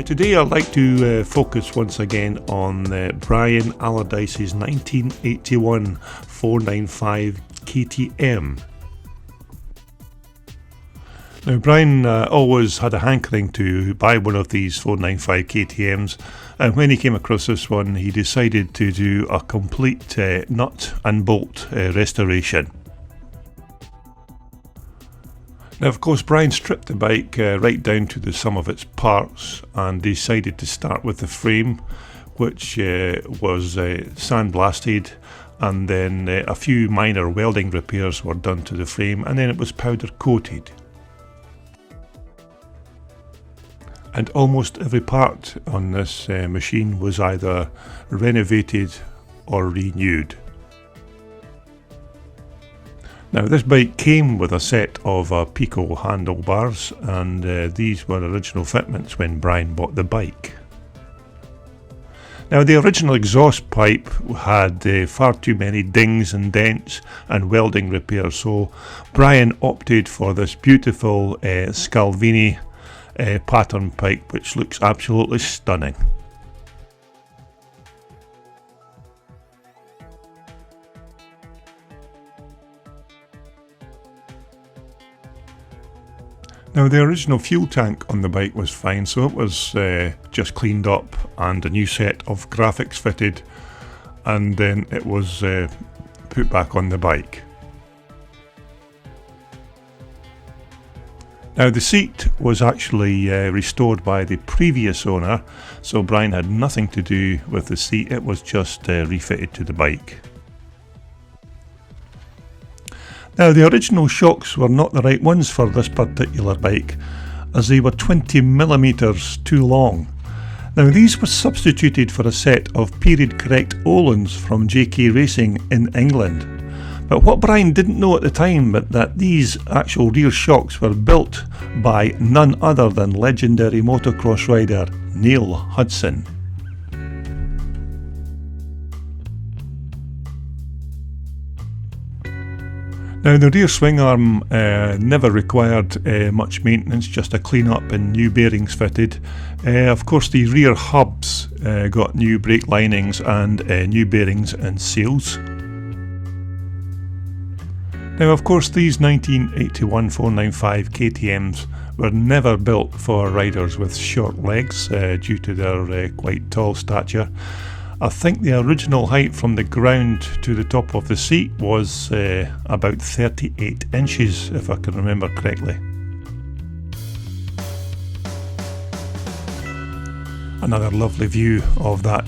Today I'd like to focus once again on Brian Allardyce's 1981 495 KTM. Now Brian always had a hankering to buy one of these 495 KTMs, and when he came across this one he decided to do a complete nut and bolt restoration. Now, of course, Brian stripped the bike right down to the sum of its parts and decided to start with the frame, which was sandblasted, and then a few minor welding repairs were done to the frame, and then it was powder coated. And almost every part on this machine was either renovated or renewed. Now, this bike came with a set of Pico handlebars, and these were original fitments when Brian bought the bike. Now, the original exhaust pipe had far too many dings and dents and welding repairs, so Brian opted for this beautiful Scalvini pattern pipe, which looks absolutely stunning. Now, the original fuel tank on the bike was fine, so it was just cleaned up and a new set of graphics fitted, and then it was put back on the bike. Now, the seat was actually restored by the previous owner, so Brian had nothing to do with the seat, it was just refitted to the bike. Now, the original shocks were not the right ones for this particular bike, as they were 20mm too long. Now, these were substituted for a set of period correct Öhlins from JK Racing in England. But what Brian didn't know at the time was that these actual rear shocks were built by none other than legendary motocross rider Neil Hudson. Now, the rear swing arm never required much maintenance, just a clean up and new bearings fitted. Of course, the rear hubs got new brake linings and new bearings and seals. Now, of course, these 1981 495 KTMs were never built for riders with short legs due to their quite tall stature. I think the original height from the ground to the top of the seat was about 38 inches, if I can remember correctly. Another lovely view of that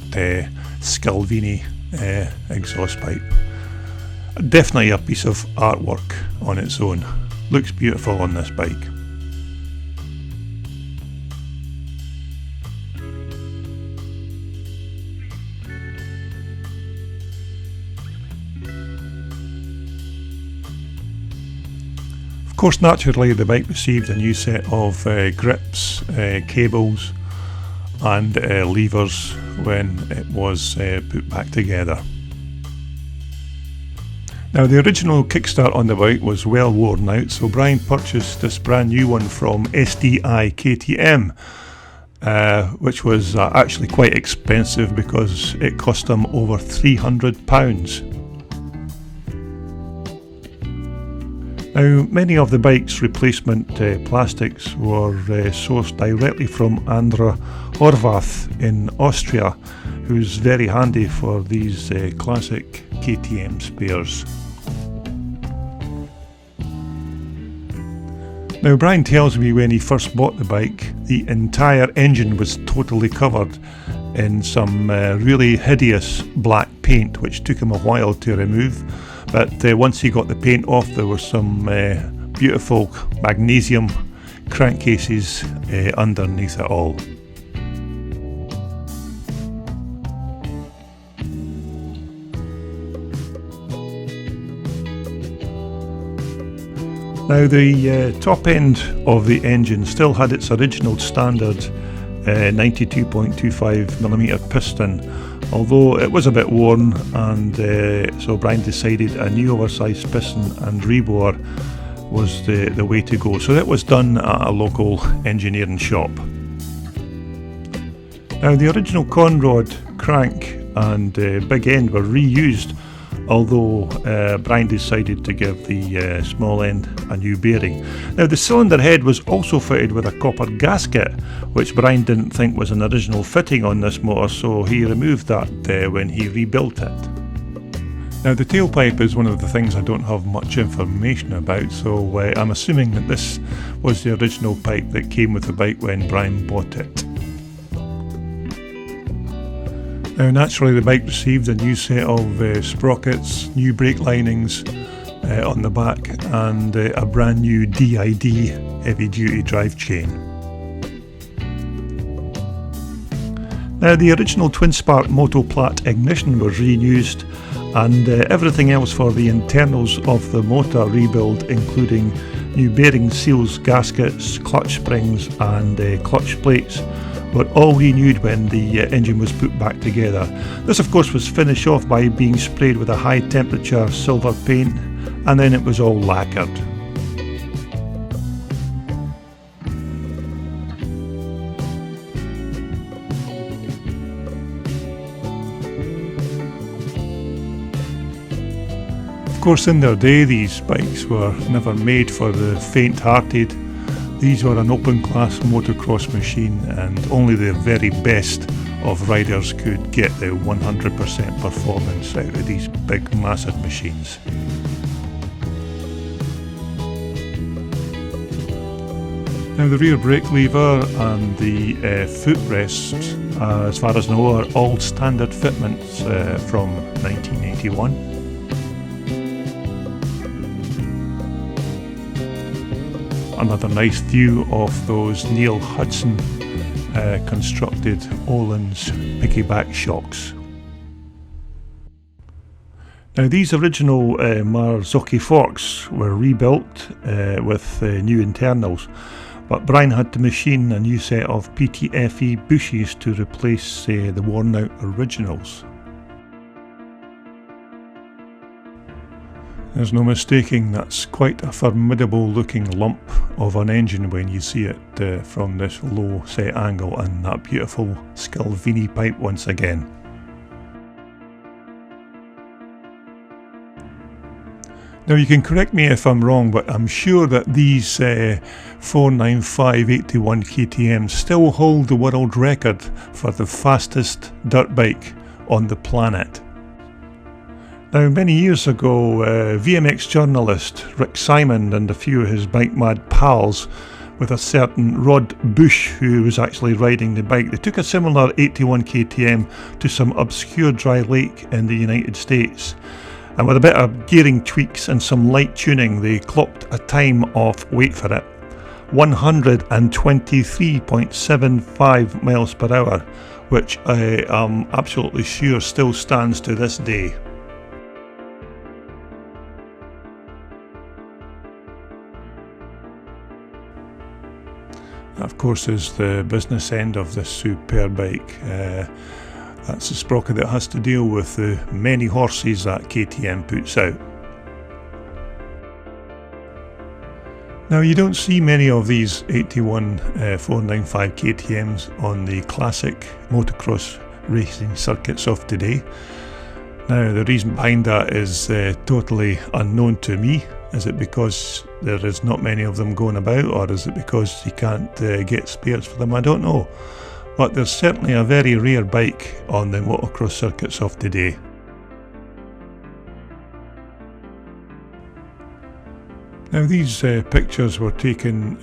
Scalvini exhaust pipe. Definitely a piece of artwork on its own. Looks beautiful on this bike. Of course, naturally, the bike received a new set of grips, cables and levers when it was put back together. Now, the original kickstart on the bike was well worn out, so Brian purchased this brand new one from SDI KTM, which was actually quite expensive because it cost him over £300. Now, many of the bike's replacement plastics were sourced directly from Andra Horvath in Austria, who's very handy for these classic KTM spares. Now, Brian tells me when he first bought the bike, the entire engine was totally covered in some really hideous black paint, which took him a while to remove. But once he got the paint off, there were some beautiful magnesium crankcases underneath it all. Now, the top end of the engine still had its original standard 92.25mm piston, although it was a bit worn, and so Brian decided a new oversized piston and rebore was the way to go. So that was done at a local engineering shop. Now the original conrod, crank and big end were reused, although Brian decided to give the small end a new bearing. Now the cylinder head was also fitted with a copper gasket, which Brian didn't think was an original fitting on this motor, so he removed that when he rebuilt it. Now the tailpipe is one of the things I don't have much information about, so I'm assuming that this was the original pipe that came with the bike when Brian bought it. Now naturally the bike received a new set of sprockets, new brake linings on the back and a brand new DID heavy duty drive chain. Now the original twin spark Motoplat ignition was reused, and everything else for the internals of the motor rebuild, including new bearing seals, gaskets, clutch springs and clutch plates, were all renewed when the engine was put back together. This of course was finished off by being sprayed with a high temperature silver paint, and then it was all lacquered. Of course in their day these bikes were never made for the faint-hearted. These were an open class motocross machine, and only the very best of riders could get the 100% performance out of these big massive machines. Now the rear brake lever and the footrests, as far as I know, are all standard fitments from 1981. Another nice view of those Neil Hudson constructed Öhlins piggyback shocks. Now these original Marzocchi forks were rebuilt with new internals, but Brian had to machine a new set of PTFE bushes to replace the worn out originals. There's no mistaking that's quite a formidable looking lump of an engine when you see it from this low set angle, and that beautiful Scalvini pipe once again. Now you can correct me if I'm wrong, but I'm sure that these 495/81 KTM still hold the world record for the fastest dirt bike on the planet. Now many years ago, VMX journalist Rick Simon and a few of his bike mad pals with a certain Rod Bush, who was actually riding the bike, they took a similar 81 KTM to some obscure dry lake in the United States, and with a bit of gearing tweaks and some light tuning they clocked a time of, wait for it, 123.75 miles per hour, which I am absolutely sure still stands to this day. That of course is the business end of this superb bike. That's the sprocket that has to deal with the many horses that KTM puts out. Now you don't see many of these 81 495 KTMs on the classic motocross racing circuits of today. Now the reason behind that is totally unknown to me. Is it because there is not many of them going about, or is it because you can't get spares for them? I don't know. But there's certainly a very rare bike on the motocross circuits of today. Now these pictures were taken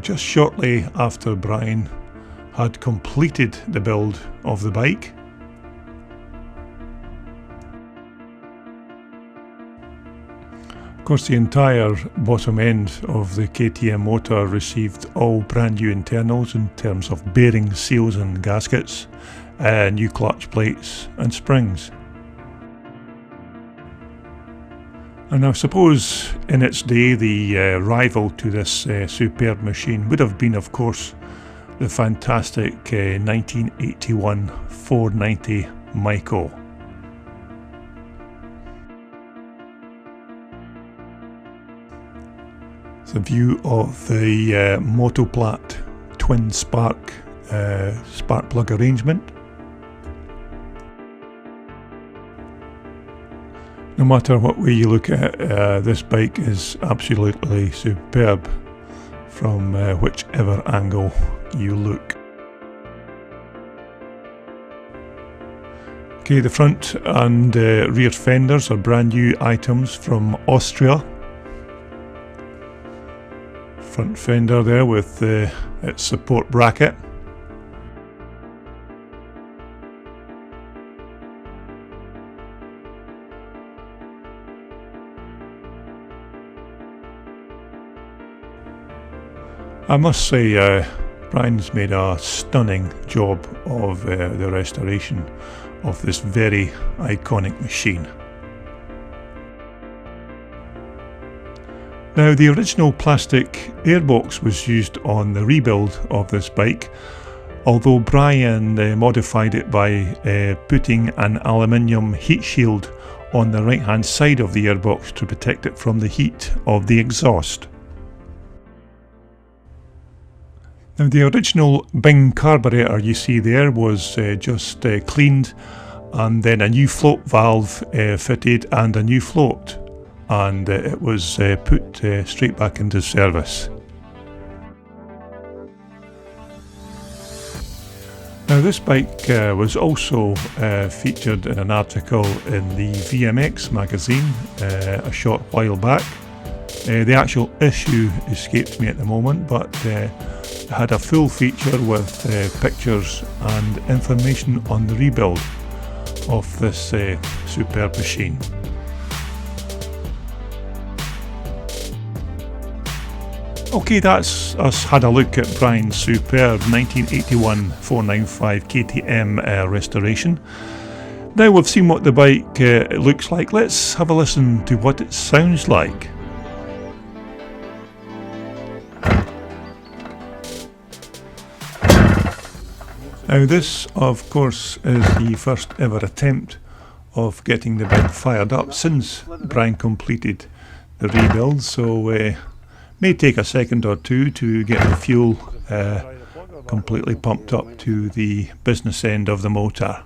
just shortly after Brian had completed the build of the bike. Of course, the entire bottom end of the KTM motor received all brand new internals in terms of bearings, seals and gaskets, new clutch plates and springs. And I suppose in its day the rival to this superb machine would have been, of course, the fantastic 1981 490 Mico. It's a view of the Motoplat twin spark spark plug arrangement. No matter what way you look at it, this bike is absolutely superb from whichever angle you look. Okay, the front and rear fenders are brand new items from Austria. Front fender there with its support bracket. I must say, Brian's made a stunning job of the restoration of this very iconic machine. Now, the original plastic airbox was used on the rebuild of this bike, although Brian modified it by putting an aluminium heat shield on the right hand side of the airbox to protect it from the heat of the exhaust. Now, the original Bing carburetor you see there was just cleaned, and then a new float valve fitted and a new float, and it was put straight back into service. Now, this bike was also featured in an article in the VMX magazine a short while back. The actual issue escapes me at the moment, but it had a full feature with pictures and information on the rebuild of this superb machine. Okay, that's us had a look at Brian's superb 1981 495 KTM restoration. Now we've seen what the bike looks like, let's have a listen to what it sounds like. Now this, of course, is the first ever attempt of getting the bike fired up since Brian completed the rebuild, so may take a second or two to get the fuel completely pumped up to the business end of the motor.